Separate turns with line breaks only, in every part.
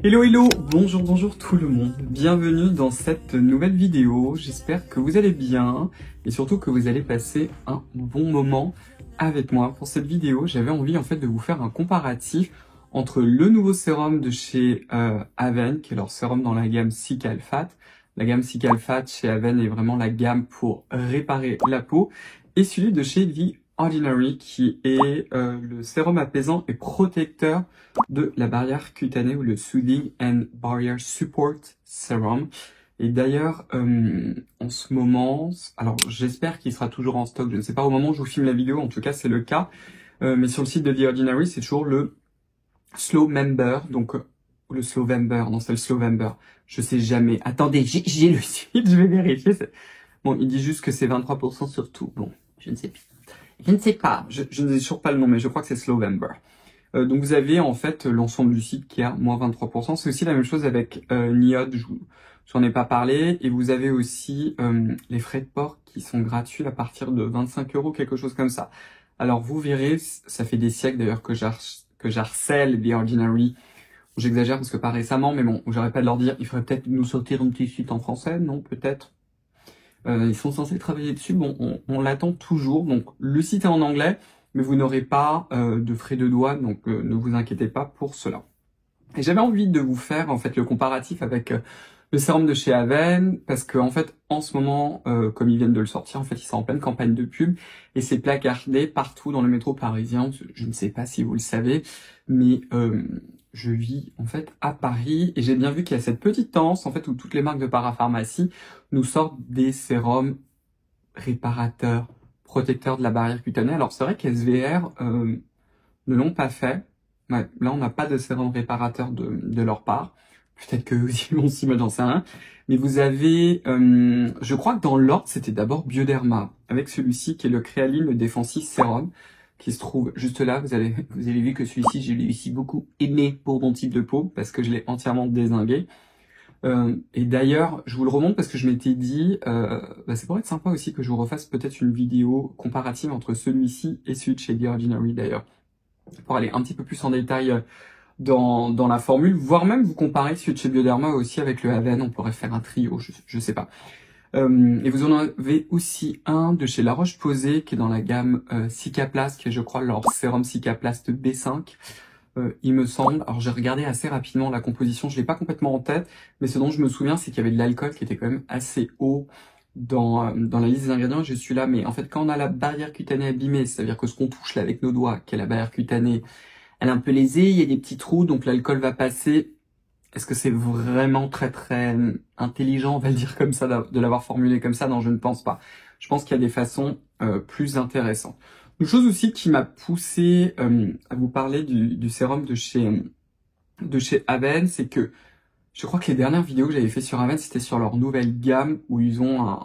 Hello hello, bonjour tout le monde, bienvenue dans cette nouvelle vidéo, j'espère que vous allez bien et surtout que vous allez passer un bon moment avec moi. Pour cette vidéo, j'avais envie en fait de vous faire un comparatif entre le nouveau sérum de chez Aven, qui est leur sérum dans la gamme Cicatrate. La gamme Cicatrate chez Aven est vraiment la gamme pour réparer la peau, et celui de chez The Ordinary qui est le sérum apaisant et protecteur de la barrière cutanée, ou le Soothing and Barrier Support Serum. Et d'ailleurs, en ce moment, alors j'espère qu'il sera toujours en stock, je ne sais pas au moment où je vous filme la vidéo, en tout cas c'est le cas, mais sur le site de The Ordinary, c'est toujours le Slow Member, donc le Slowvember, non c'est le Slowvember, je sais jamais, attendez, j'ai le site, je vais vérifier. Bon, il dit juste que c'est 23% sur tout, bon, je ne sais plus. Je ne sais pas, je ne sais toujours pas le nom, mais je crois que c'est Slowvember. Donc vous avez en fait l'ensemble du site qui a moins 23%. C'est aussi la même chose avec Niod, j'en ai pas parlé. Et vous avez aussi les frais de port qui sont gratuits à partir de 25 €, quelque chose comme ça. Alors vous verrez, ça fait des siècles d'ailleurs que j'harcèle The Ordinary. J'exagère parce que pas récemment, mais bon, j'arrête pas de leur dire, il faudrait peut-être nous sortir un petit site en français, non peut-être. Ils sont censés travailler dessus, bon, on l'attend toujours. Donc le site est en anglais, mais vous n'aurez pas de frais de douane, donc ne vous inquiétez pas pour cela. Et j'avais envie de vous faire en fait le comparatif avec le sérum de chez Aven, parce que en fait en ce moment, comme ils viennent de le sortir, en fait ils sont en pleine campagne de pub et c'est placardé partout dans le métro parisien. Je ne sais pas si vous le savez, mais je vis en fait à Paris et j'ai bien vu qu'il y a cette petite tendance en fait où toutes les marques de parapharmacie nous sortent des sérums réparateurs, protecteurs de la barrière cutanée. Alors c'est vrai qu'SVR ne l'ont pas fait. Ouais, là on n'a pas de sérum réparateur de leur part. Peut-être que vous y l'ont aussi, mais j'en sais rien. Mais vous avez, je crois que dans l'ordre c'était d'abord Bioderma, avec celui-ci qui est le Créaline Defensive Serum, qui se trouve juste là. Vous avez vu que celui-ci, je l'ai aussi beaucoup aimé pour mon type de peau, parce que je l'ai entièrement dézingué. Et d'ailleurs, je vous le remonte parce que je m'étais dit, ça pourrait être sympa aussi que je vous refasse peut-être une vidéo comparative entre celui-ci et celui de chez The Ordinary d'ailleurs, pour aller un petit peu plus en détail dans la formule, voire même vous comparer celui de chez Bioderma aussi avec le Aven, on pourrait faire un trio, je sais pas. Et vous en avez aussi un de chez La Roche-Posay qui est dans la gamme Cicaplast, qui est je crois leur sérum Cicaplast B5. Il me semble, alors j'ai regardé assez rapidement la composition, je l'ai pas complètement en tête, mais ce dont je me souviens c'est qu'il y avait de l'alcool qui était quand même assez haut dans la liste des ingrédients. Je suis là, mais en fait quand on a la barrière cutanée abîmée, c'est-à-dire que ce qu'on touche là avec nos doigts, qui est la barrière cutanée, elle est un peu lésée, il y a des petits trous, donc l'alcool va passer. Est-ce que c'est vraiment très intelligent, on va le dire comme ça, de l'avoir formulé comme ça? Non, je ne pense pas. Je pense qu'il y a des façons plus intéressantes. Une chose aussi qui m'a poussé à vous parler du sérum de chez Aven, c'est que je crois que les dernières vidéos que j'avais fait sur Aven, c'était sur leur nouvelle gamme où ils ont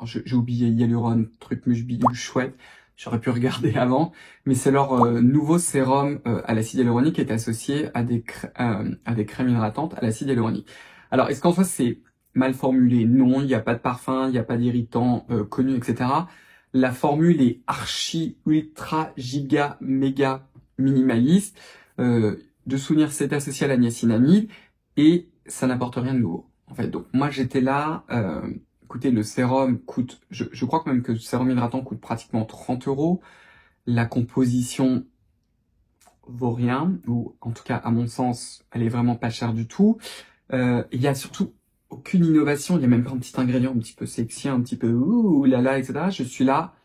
j'ai oublié, Hyaluron, truc bidule chouette. J'aurais pu regarder avant, mais c'est leur nouveau sérum à l'acide hyaluronique qui est associé à des crèmes hydratantes à l'acide hyaluronique. Alors, est-ce qu'en soi c'est mal formulé? Non, il n'y a pas de parfum, il n'y a pas d'irritant connu, etc. La formule est archi, ultra, giga, méga minimaliste. De souvenir, c'est associé à la niacinamide et ça n'apporte rien de nouveau. En fait, donc moi j'étais là. Écoutez, le sérum coûte, je crois quand même que le sérum hydratant coûte pratiquement 30 €. La composition vaut rien, ou en tout cas à mon sens, elle est vraiment pas chère du tout. Il y a surtout aucune innovation, il y a même pas un petit ingrédient un petit peu sexy, un petit peu ouh là là, etc. Je suis là.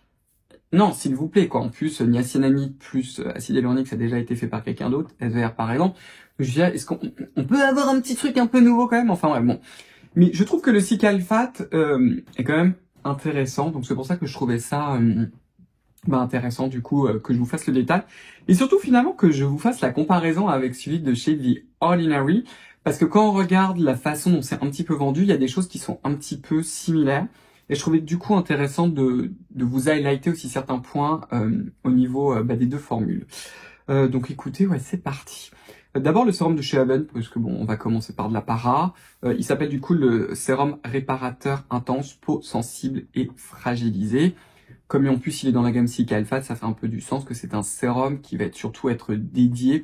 Non, s'il vous plaît, quoi. En plus, niacinamide plus acide hyaluronique, ça a déjà été fait par quelqu'un d'autre, SVR par exemple. Je dis, est-ce qu'on peut avoir un petit truc un peu nouveau quand même? Enfin ouais, bon. Mais je trouve que le Cicaplast est quand même intéressant, donc c'est pour ça que je trouvais ça intéressant du coup que je vous fasse le détail. Et surtout finalement que je vous fasse la comparaison avec celui de chez The Ordinary, parce que quand on regarde la façon dont c'est un petit peu vendu, il y a des choses qui sont un petit peu similaires. Et je trouvais du coup intéressant de vous highlighter aussi certains points au niveau des deux formules. Donc écoutez, ouais, c'est parti. D'abord le sérum de chez Aven, parce que bon, on va commencer par de la para. Il s'appelle du coup le sérum réparateur intense peau sensible et fragilisée. Comme en plus il est dans la gamme Cicatrate, ça fait un peu du sens que c'est un sérum qui va surtout être dédié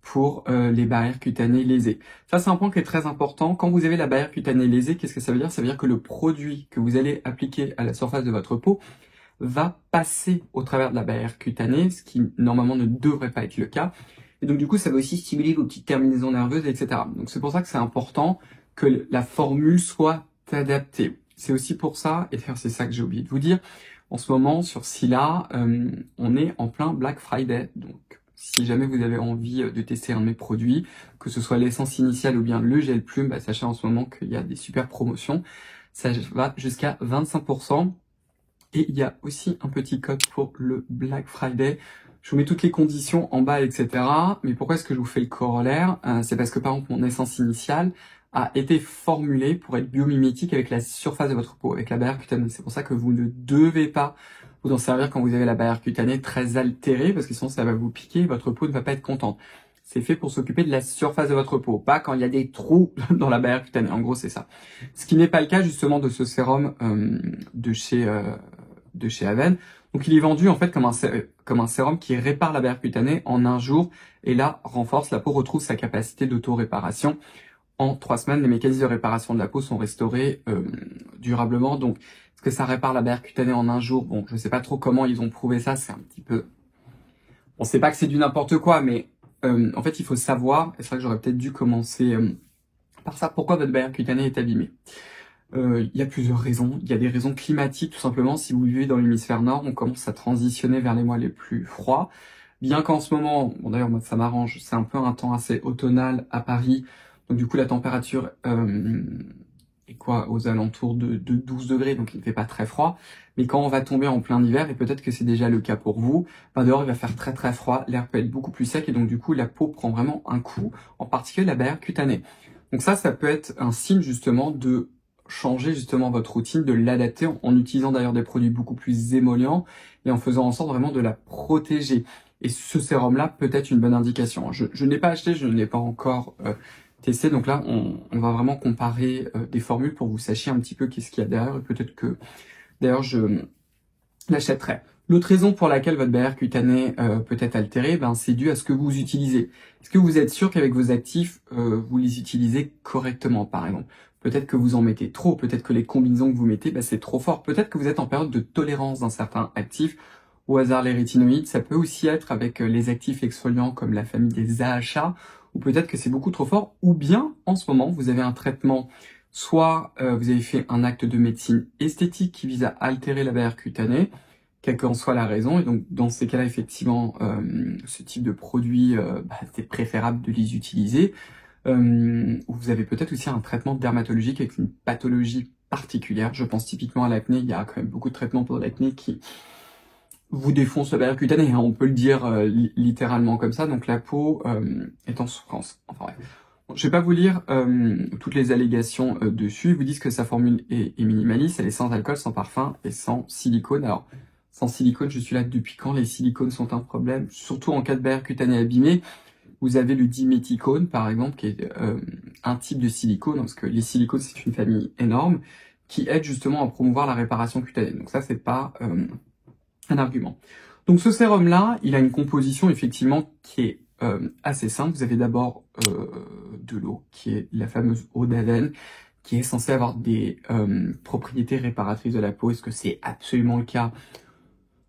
pour les barrières cutanées lésées. Ça, c'est un point qui est très important. Quand vous avez la barrière cutanée lésée, qu'est-ce que ça veut dire? Ça veut dire que le produit que vous allez appliquer à la surface de votre peau va passer au travers de la barrière cutanée, ce qui normalement ne devrait pas être le cas. Et donc du coup, ça va aussi stimuler vos petites terminaisons nerveuses, etc. Donc c'est pour ça que c'est important que la formule soit adaptée. C'est aussi pour ça, et d'ailleurs c'est ça que j'ai oublié de vous dire, en ce moment sur Scylla, on est en plein Black Friday. Donc si jamais vous avez envie de tester un de mes produits, que ce soit l'essence initiale ou bien le gel plume, bah, sachez en ce moment qu'il y a des super promotions. Ça va jusqu'à 25%. Et il y a aussi un petit code pour le Black Friday. Je vous mets toutes les conditions en bas, etc. Mais pourquoi est-ce que je vous fais le corollaire? C'est parce que par exemple, mon essence initiale a été formulée pour être biomimétique avec la surface de votre peau, avec la barrière cutanée. C'est pour ça que vous ne devez pas vous en servir quand vous avez la barrière cutanée très altérée, parce que sinon ça va vous piquer et votre peau ne va pas être contente. C'est fait pour s'occuper de la surface de votre peau, pas quand il y a des trous dans la barrière cutanée. En gros, c'est ça. Ce qui n'est pas le cas justement de ce sérum de chez Aven. Donc il est vendu en fait comme un sérum qui répare la barrière cutanée en un jour et là renforce, la peau retrouve sa capacité d'auto-réparation. En 3 semaines, les mécanismes de réparation de la peau sont restaurés durablement. Donc est-ce que ça répare la barrière cutanée en un jour? Bon, je sais pas trop comment ils ont prouvé ça, c'est un petit peu... On sait pas que c'est du n'importe quoi, mais en fait il faut savoir, et c'est vrai que j'aurais peut-être dû commencer par ça, pourquoi votre barrière cutanée est abîmée. Il y a plusieurs raisons. Il y a des raisons climatiques, tout simplement. Si vous vivez dans l'hémisphère nord, on commence à transitionner vers les mois les plus froids. Bien qu'en ce moment, bon d'ailleurs moi ça m'arrange, c'est un peu un temps assez automnal à Paris. Donc du coup la température est quoi aux alentours de 12 degrés, donc il ne fait pas très froid. Mais quand on va tomber en plein hiver, et peut-être que c'est déjà le cas pour vous, ben dehors il va faire très très froid, l'air peut être beaucoup plus sec et donc du coup la peau prend vraiment un coup, en particulier la barrière cutanée. Donc ça peut être un signe justement de changer justement votre routine, de l'adapter en utilisant d'ailleurs des produits beaucoup plus émollients et en faisant en sorte vraiment de la protéger. Et ce sérum-là peut être une bonne indication. Je n'ai pas acheté, je ne l'ai pas encore testé, donc là on va vraiment comparer des formules pour que vous sachiez un petit peu qu'est-ce qu'il y a derrière et peut-être que d'ailleurs je l'achèterai. L'autre raison pour laquelle votre barrière cutanée peut être altérée, c'est dû à ce que vous utilisez. Est-ce que vous êtes sûr qu'avec vos actifs, vous les utilisez correctement, par exemple? Peut-être que vous en mettez trop, peut-être que les combinaisons que vous mettez, c'est trop fort. Peut-être que vous êtes en période de tolérance d'un certain actif. Au hasard, les rétinoïdes, ça peut aussi être avec les actifs exfoliants comme la famille des AHA, ou peut-être que c'est beaucoup trop fort, ou bien, en ce moment, vous avez un traitement, soit vous avez fait un acte de médecine esthétique qui vise à altérer la barrière cutanée, quelle qu'en soit la raison, et donc dans ces cas-là, effectivement, ce type de produit, c'est préférable de les utiliser. Ou vous avez peut-être aussi un traitement dermatologique avec une pathologie particulière. Je pense typiquement à l'acné. Il y a quand même beaucoup de traitements pour l'acné qui vous défoncent la barrière cutanée, hein, on peut le dire littéralement comme ça. Donc la peau est en souffrance. Enfin bref. Bon, je vais pas vous lire toutes les allégations dessus. Ils vous disent que sa formule est minimaliste, elle est sans alcool, sans parfum et sans silicone. Alors, sans silicone, je suis là depuis quand les silicones sont un problème, surtout en cas de barrière cutanée abîmée. Vous avez le diméthicone, par exemple, qui est un type de silicone, parce que les silicones, c'est une famille énorme, qui aide justement à promouvoir la réparation cutanée. Donc ça, c'est pas un argument. Donc ce sérum-là, il a une composition, effectivement, qui est assez simple. Vous avez d'abord de l'eau, qui est la fameuse eau d'Aven, qui est censée avoir des propriétés réparatrices de la peau. Est-ce que c'est absolument le cas?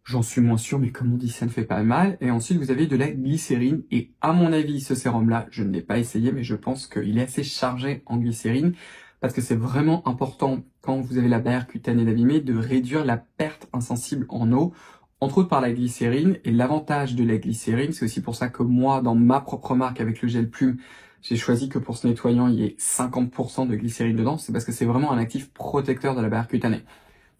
J'en suis moins sûr, mais comme on dit, ça ne fait pas mal. Et ensuite, vous avez de la glycérine. Et à mon avis, ce sérum-là, je ne l'ai pas essayé, mais je pense qu'il est assez chargé en glycérine. Parce que c'est vraiment important, quand vous avez la barrière cutanée abîmée, de réduire la perte insensible en eau, entre autres par la glycérine. Et l'avantage de la glycérine, c'est aussi pour ça que moi, dans ma propre marque, avec le gel plume, j'ai choisi que pour ce nettoyant, il y ait 50% de glycérine dedans. C'est parce que c'est vraiment un actif protecteur de la barrière cutanée.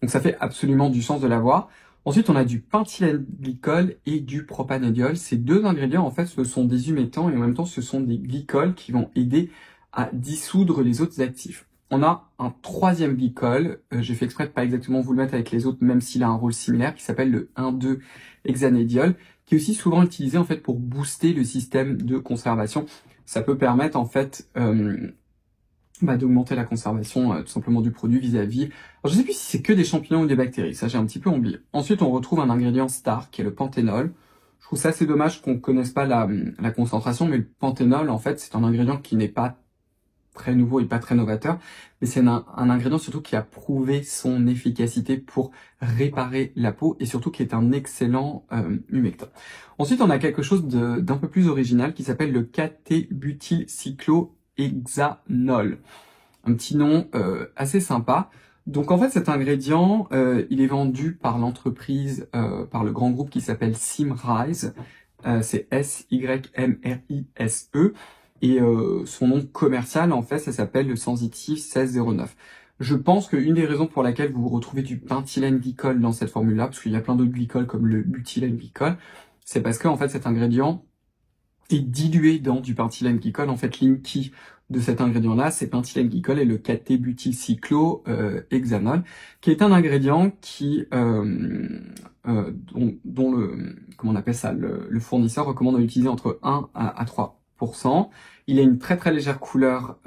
Donc ça fait absolument du sens de l'avoir. Ensuite, on a du pentylène-glycol et du propanédiol. Ces deux ingrédients, en fait, ce sont des humectants et en même temps, ce sont des glycols qui vont aider à dissoudre les autres actifs. On a un troisième glycol, j'ai fait exprès de pas exactement vous le mettre avec les autres, même s'il a un rôle similaire, qui s'appelle le 1,2-hexanédiol, qui est aussi souvent utilisé en fait pour booster le système de conservation. Ça peut permettre en fait d'augmenter la conservation tout simplement du produit vis-à-vis. Alors je sais plus si c'est que des champignons ou des bactéries, ça j'ai un petit peu oublié. Ensuite on retrouve un ingrédient star qui est le panthénol. Je trouve ça assez dommage qu'on connaisse pas la concentration, mais le panthénol, en fait, c'est un ingrédient qui n'est pas très nouveau et pas très novateur, mais c'est un ingrédient surtout qui a prouvé son efficacité pour réparer la peau et surtout qui est un excellent humectant. Ensuite, on a quelque chose d'un peu plus original qui s'appelle le cathébutylcyclohexanol. Un petit nom assez sympa. Donc en fait, cet ingrédient, il est vendu par l'entreprise, par le grand groupe qui s'appelle Symrise. C'est Symrise. Et son nom commercial, en fait, ça s'appelle le Sensitive 1609. Je pense qu'une des raisons pour laquelle vous retrouvez du penthylène glycol dans cette formule-là, parce qu'il y a plein d'autres glycols comme le butylène glycol, c'est parce que en fait, cet ingrédient est dilué dans du penthylène glycol. En fait, l'inky de cet ingrédient-là, c'est penthylène glycol et le cathébutylcyclohexanol, qui est un ingrédient qui dont le comment on appelle ça, le fournisseur recommande de l'utiliser entre 1 à 3%. Il a une très très légère couleur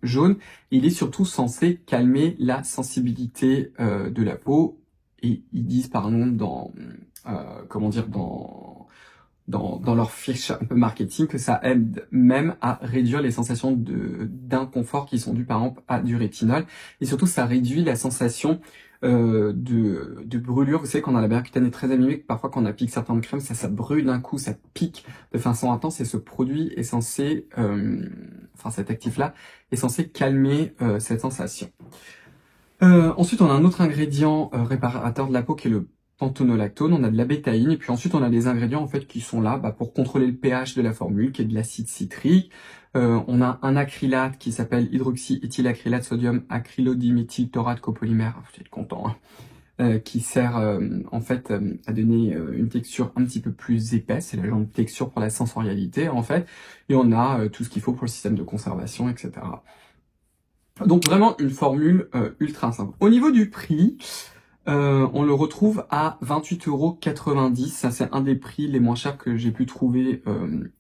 jaune. Il est surtout censé calmer la sensibilité de la peau. Et ils disent par exemple dans leur fiche un peu marketing que ça aide même à réduire les sensations d'inconfort qui sont dues par exemple à du rétinol. Et surtout ça réduit la sensation de brûlure. Vous savez qu'on a la barrière cutanée très abîmée, que parfois quand on applique certaines crèmes, ça brûle d'un coup, ça pique de façon intense et ce produit est censé, cet actif-là est censé calmer cette sensation. Ensuite, on a un autre ingrédient réparateur de la peau qui est le panthenolactone. On a de la bétaïne et puis ensuite on a des ingrédients en fait qui sont là pour contrôler le pH de la formule, qui est de l'acide citrique. On a un acrylate qui s'appelle hydroxyéthylacrylate sodium acrylodiméthyltaurate copolymère. Vous êtes content, hein, qui sert en fait à donner une texture un petit peu plus épaisse. C'est la genre de texture pour la sensorialité en fait. Et on a tout ce qu'il faut pour le système de conservation, etc. Donc vraiment une formule ultra simple. Au niveau du prix, on le retrouve à 28,90 €. Ça, c'est un des prix les moins chers que j'ai pu trouver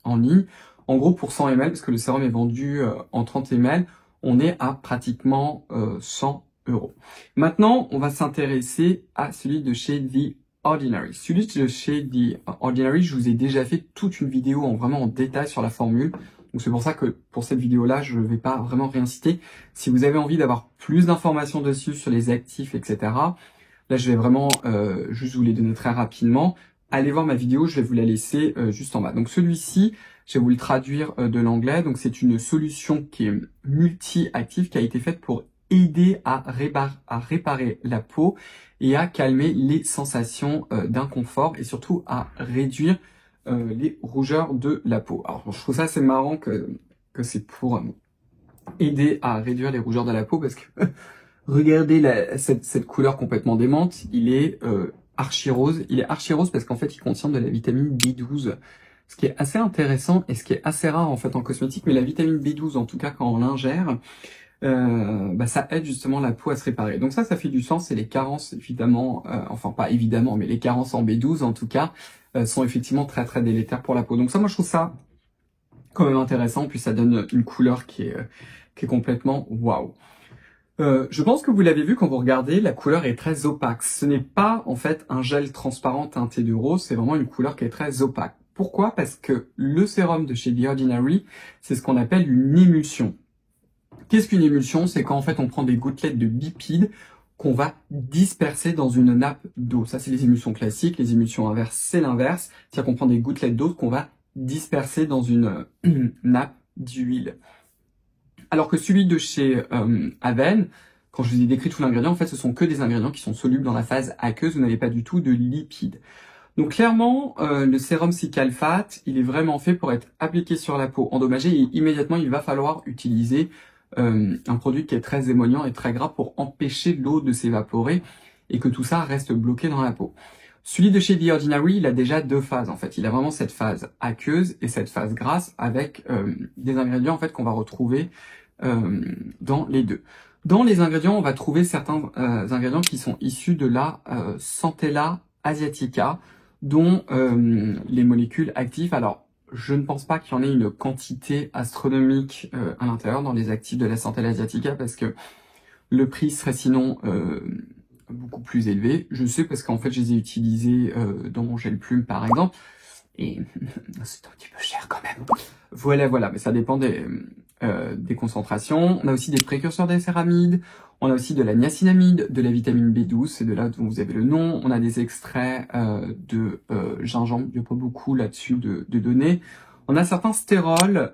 en ligne. En gros, pour 100 ml, parce que le sérum est vendu en 30 ml, on est à pratiquement 100 €. Maintenant, on va s'intéresser à celui de chez The Ordinary. Celui de chez The Ordinary, je vous ai déjà fait toute une vidéo vraiment en détail sur la formule. Donc c'est pour ça que pour cette vidéo-là, je ne vais pas vraiment réinciter. Si vous avez envie d'avoir plus d'informations dessus sur les actifs, etc., là, je vais vraiment juste vous les donner très rapidement. Allez voir ma vidéo, je vais vous la laisser juste en bas. Donc celui-ci, je vais vous le traduire de l'anglais. Donc c'est une solution qui est multi-active, qui a été faite pour aider à réparer la peau et à calmer les sensations d'inconfort et surtout à réduire les rougeurs de la peau. Alors je trouve ça assez marrant que c'est pour aider à réduire les rougeurs de la peau parce que regardez cette couleur complètement démente, il est archi rose. Il est archi rose parce qu'en fait il contient de la vitamine B12, ce qui est assez intéressant et ce qui est assez rare en fait en cosmétique, mais la vitamine B12 en tout cas quand on l'ingère, ça aide justement la peau à se réparer. Donc ça fait du sens et les carences évidemment, enfin pas évidemment, mais les carences en B12 en tout cas, sont effectivement très très délétères pour la peau. Donc ça, moi je trouve ça quand même intéressant, puis ça donne une couleur qui est complètement waouh. Je pense que vous l'avez vu quand vous regardez, la couleur est très opaque. Ce n'est pas en fait un gel transparent teinté de rose, c'est vraiment une couleur qui est très opaque. Pourquoi? Parce que le sérum de chez The Ordinary, c'est ce qu'on appelle une émulsion. Qu'est-ce qu'une émulsion? C'est quand en fait on prend des gouttelettes de lipides qu'on va disperser dans une nappe d'eau. Ça, c'est les émulsions classiques. Les émulsions inverses, c'est l'inverse. C'est-à-dire qu'on prend des gouttelettes d'eau qu'on va disperser dans une nappe d'huile. Alors que celui de chez Aven, quand je vous ai décrit tout l'ingrédient, en fait, ce sont que des ingrédients qui sont solubles dans la phase aqueuse. Vous n'avez pas du tout de lipides. Donc clairement, le sérum Cicatrate, il est vraiment fait pour être appliqué sur la peau endommagée et immédiatement, il va falloir utiliser un produit qui est très émollient et très gras pour empêcher l'eau de s'évaporer et que tout ça reste bloqué dans la peau. Celui de chez The Ordinary, il a déjà deux phases en fait. Il a vraiment cette phase aqueuse et cette phase grasse avec des ingrédients en fait qu'on va retrouver dans les deux. Dans les ingrédients, on va trouver certains ingrédients qui sont issus de la Centella asiatica, dont les molécules actives. Alors, je ne pense pas qu'il y en ait une quantité astronomique à l'intérieur dans les actifs de la Centella asiatica parce que le prix serait sinon beaucoup plus élevé. Je sais parce qu'en fait, je les ai utilisés dans mon gel plume par exemple. et c'est un petit peu cher quand même. Voilà, mais ça dépend des concentrations. On a aussi des précurseurs des céramides, on a aussi de la niacinamide, de la vitamine B12, c'est de là dont vous avez le nom. On a des extraits de gingembre, il n'y a pas beaucoup là-dessus de données. On a certains stérols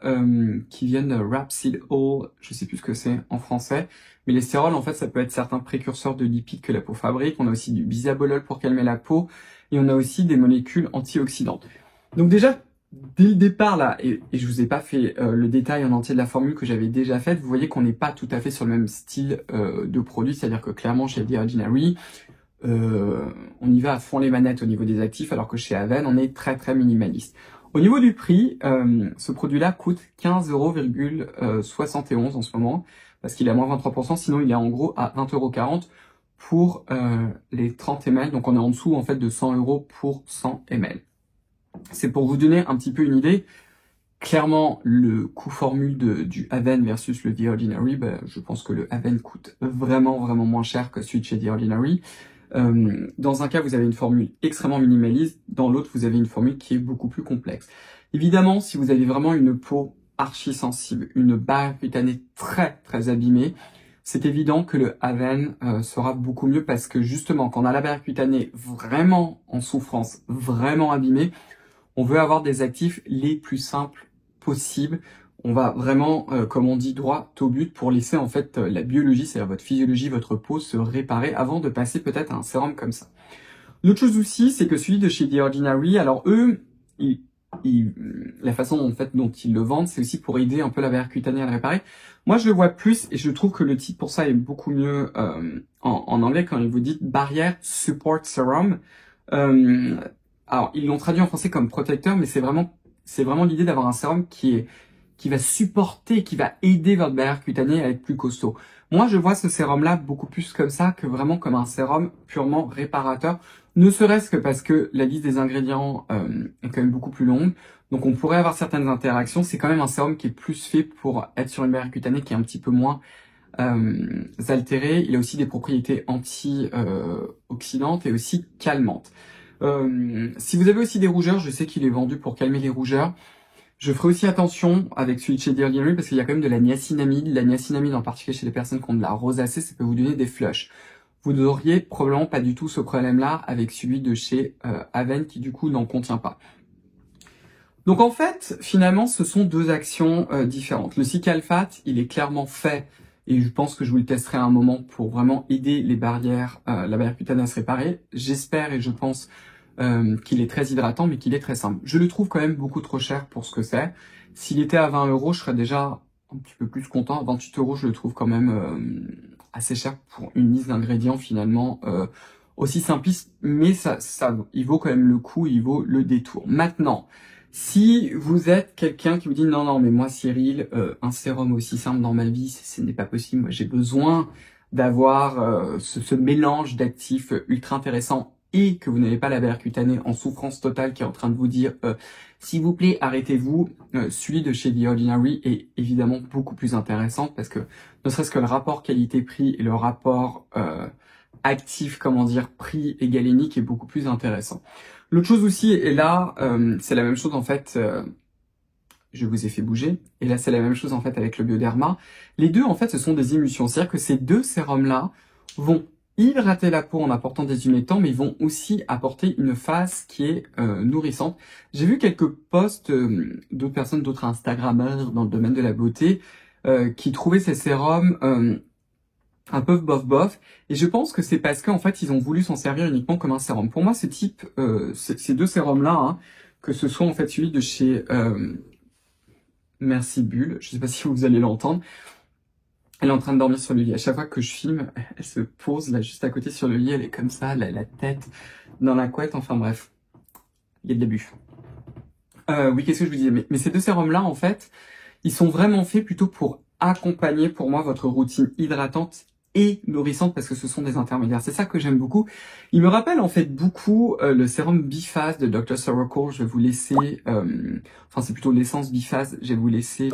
qui viennent de Rapeseed Oil, je sais plus ce que c'est en français, mais les stérols, en fait, ça peut être certains précurseurs de lipides que la peau fabrique. On a aussi du bisabolol pour calmer la peau, et on a aussi des molécules antioxydantes. Donc déjà, dès le départ, là, et je vous ai pas fait le détail en entier de la formule que j'avais déjà faite, vous voyez qu'on n'est pas tout à fait sur le même style de produit, c'est-à-dire que clairement, chez The Ordinary, on y va à fond les manettes au niveau des actifs, alors que chez Aven, on est très très minimaliste. Au niveau du prix, ce produit-là coûte 15,71 € en ce moment, parce qu'il est à moins 23%, sinon il est en gros à 20,40 € pour les 30 ml, donc on est en dessous en fait de 100 € pour 100 ml. C'est pour vous donner un petit peu une idée. Clairement, le coût formule du Aven versus le The Ordinary, je pense que le Aven coûte vraiment moins cher que celui de chez The Ordinary. Dans un cas, vous avez une formule extrêmement minimaliste, dans l'autre, vous avez une formule qui est beaucoup plus complexe. Évidemment, si vous avez vraiment une peau archi sensible, une barrière cutanée très abîmée, c'est évident que le Aven sera beaucoup mieux parce que justement, quand on a la barrière cutanée vraiment en souffrance, vraiment abîmée, on veut avoir des actifs les plus simples possibles. On va vraiment, comme on dit, droit au but pour laisser en fait la biologie, c'est-à-dire votre physiologie, votre peau se réparer avant de passer peut-être à un sérum comme ça. L'autre chose aussi, c'est que celui de chez The Ordinary, alors eux, la façon en fait dont ils le vendent, c'est aussi pour aider un peu la barrière cutanée à le réparer. Moi, je le vois plus et je trouve que le titre pour ça est beaucoup mieux en anglais quand ils vous disent Barrière Support Serum. Alors, ils l'ont traduit en français comme protecteur, mais c'est vraiment l'idée d'avoir un sérum qui va supporter, qui va aider votre barrière cutanée à être plus costaud. Moi, je vois ce sérum-là beaucoup plus comme ça que vraiment comme un sérum purement réparateur, ne serait-ce que parce que la liste des ingrédients est quand même beaucoup plus longue. Donc, on pourrait avoir certaines interactions. C'est quand même un sérum qui est plus fait pour être sur une barrière cutanée qui est un petit peu moins altérée. Il a aussi des propriétés anti-oxydantes et aussi calmantes. Si vous avez aussi des rougeurs, je sais qu'il est vendu pour calmer les rougeurs. Je ferai aussi attention avec celui de chez The Ordinary parce qu'il y a quand même de la niacinamide. La niacinamide, en particulier chez les personnes qui ont de la rosacée, ça peut vous donner des flushs. Vous n'auriez probablement pas du tout ce problème-là avec celui de chez Aven qui du coup n'en contient pas. Donc en fait, finalement, ce sont deux actions différentes. Le Cicalfate, il est clairement fait, et je pense que je vous le testerai à un moment pour vraiment aider les barrières, la barrière cutanée à se réparer. J'espère et je pense qu'il est très hydratant, mais qu'il est très simple. Je le trouve quand même beaucoup trop cher pour ce que c'est. S'il était à 20 €, je serais déjà un petit peu plus content. À 28 €, je le trouve quand même assez cher pour une liste d'ingrédients finalement aussi simpliste, mais il vaut quand même le coup, il vaut le détour. Maintenant, si vous êtes quelqu'un qui vous dit non, mais moi Cyril, un sérum aussi simple dans ma vie, ce n'est pas possible. Moi, j'ai besoin d'avoir ce mélange d'actifs ultra intéressant et que vous n'avez pas la barrière cutanée en souffrance totale qui est en train de vous dire s'il vous plaît, arrêtez-vous. Celui de chez The Ordinary est évidemment beaucoup plus intéressant parce que ne serait-ce que le rapport qualité-prix et le rapport actif, prix et galénique est beaucoup plus intéressant. L'autre chose aussi, et là, c'est la même chose en fait, je vous ai fait bouger, et là c'est la même chose en fait avec le Bioderma. Les deux en fait ce sont des émulsions, c'est-à-dire que ces deux sérums-là vont hydrater la peau en apportant des humectants, mais ils vont aussi apporter une phase qui est nourrissante. J'ai vu quelques posts d'autres personnes, d'autres Instagrammeurs dans le domaine de la beauté, qui trouvaient ces sérums un peu bof, et je pense que c'est parce qu'en fait ils ont voulu s'en servir uniquement comme un sérum. Pour moi, ces deux sérums-là, hein, que ce soit en fait celui de chez Merci Bulle, je sais pas si vous allez l'entendre. Elle est en train de dormir sur le lit. À chaque fois que je filme, elle se pose là juste à côté sur le lit. Elle est comme ça, la tête dans la couette. Enfin bref, il y a de l'abus. Oui, qu'est-ce que je vous disais, mais ces deux sérums-là, en fait, ils sont vraiment faits plutôt pour accompagner pour moi votre routine hydratante et nourrissante parce que ce sont des intermédiaires. C'est ça que j'aime beaucoup. Il me rappelle en fait beaucoup le sérum Biphase de Dr. Sorocool. Je vais vous laisser, enfin c'est plutôt l'essence Biphase. Je vais vous laisser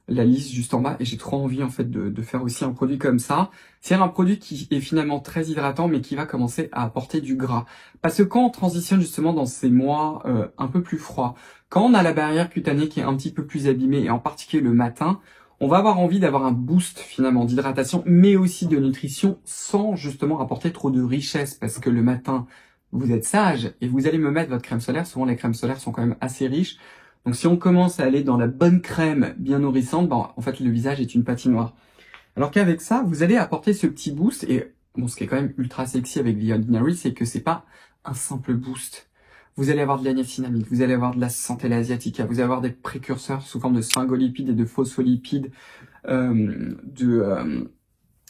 la liste juste en bas et j'ai trop envie en fait de faire aussi un produit comme ça. C'est un produit qui est finalement très hydratant mais qui va commencer à apporter du gras. Parce que quand on transitionne justement dans ces mois un peu plus froids, quand on a la barrière cutanée qui est un petit peu plus abîmée et en particulier le matin, on va avoir envie d'avoir un boost finalement d'hydratation mais aussi de nutrition sans justement apporter trop de richesse parce que le matin, vous êtes sage et vous allez me mettre votre crème solaire. Souvent les crèmes solaires sont quand même assez riches. Donc si on commence à aller dans la bonne crème bien nourrissante, ben, en fait le visage est une patinoire. Alors qu'avec ça, vous allez apporter ce petit boost et bon, ce qui est quand même ultra sexy avec The Ordinary, c'est que c'est pas un simple boost. Vous allez avoir de la niacinamide, vous allez avoir de la centella asiatica, vous allez avoir des précurseurs sous forme de sphingolipides et de phospholipides,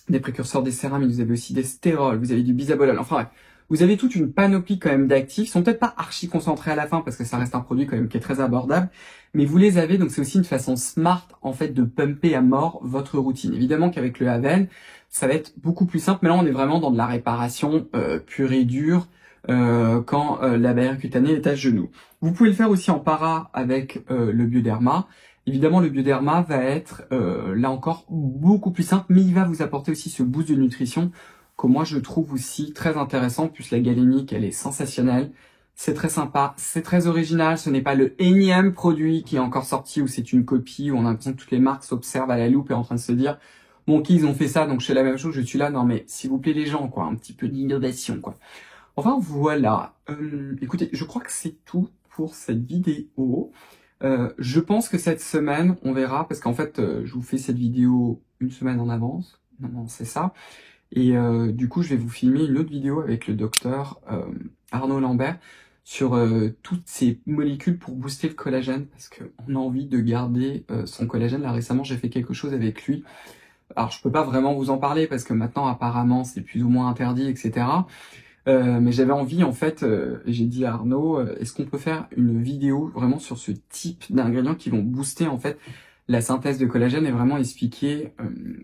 des précurseurs des céramides, vous avez aussi des stérols, vous avez du bisabolol, enfin bref. Vous avez toute une panoplie quand même d'actifs, ils sont peut-être pas archi concentrés à la fin parce que ça reste un produit quand même qui est très abordable, mais vous les avez, donc c'est aussi une façon smart en fait de pumper à mort votre routine. Évidemment qu'avec le Haven, ça va être beaucoup plus simple, mais là on est vraiment dans de la réparation pure et dure quand la barrière cutanée est à genoux. Vous pouvez le faire aussi en para avec le Bioderma. Évidemment, le Bioderma va être là encore beaucoup plus simple, mais il va vous apporter aussi ce boost de nutrition que moi je trouve aussi très intéressant, puisque la galénique elle est sensationnelle, c'est très sympa, c'est très original, ce n'est pas le énième produit qui est encore sorti où c'est une copie, où on a l'impression que toutes les marques s'observent à la loupe et en train de se dire bon ok ils ont fait ça donc je fais la même chose, je suis là, non mais s'il vous plaît les gens quoi, un petit peu d'innovation quoi. Enfin voilà, écoutez, je crois que c'est tout pour cette vidéo. Je pense que cette semaine, on verra, parce qu'en fait, je vous fais cette vidéo une semaine en avance, non, c'est ça. Et du coup, je vais vous filmer une autre vidéo avec le docteur Arnaud Lambert sur toutes ces molécules pour booster le collagène, parce qu'on a envie de garder son collagène. Là, récemment, j'ai fait quelque chose avec lui. Alors, je peux pas vraiment vous en parler, parce que maintenant, apparemment, c'est plus ou moins interdit, etc. Mais j'avais envie, en fait, j'ai dit à Arnaud, est-ce qu'on peut faire une vidéo vraiment sur ce type d'ingrédients qui vont booster, en fait, la synthèse de collagène et vraiment expliquer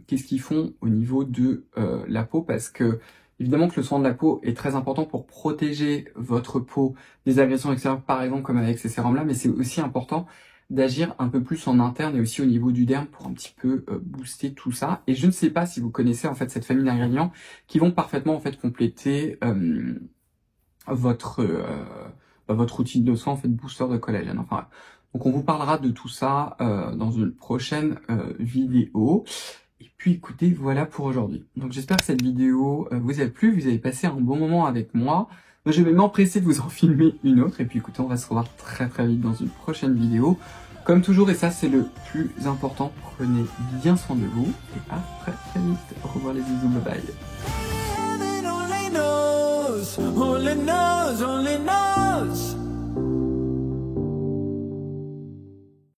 qu'est-ce qu'ils font au niveau de la peau, parce que évidemment que le soin de la peau est très important pour protéger votre peau des agressions extérieures, par exemple comme avec ces sérums-là, mais c'est aussi important d'agir un peu plus en interne et aussi au niveau du derme pour un petit peu booster tout ça. Et je ne sais pas si vous connaissez en fait cette famille d'ingrédients qui vont parfaitement en fait compléter votre routine de soin en fait booster de collagène. Enfin, donc on vous parlera de tout ça dans une prochaine vidéo. Et puis écoutez, voilà pour aujourd'hui. Donc j'espère que cette vidéo vous a plu, vous avez passé un bon moment avec moi. Moi, je vais m'empresser de vous en filmer une autre. Et puis écoutez, on va se revoir très très vite dans une prochaine vidéo. Comme toujours, et ça c'est le plus important, prenez bien soin de vous. Et à très très vite. Au revoir les bisous, bye bye.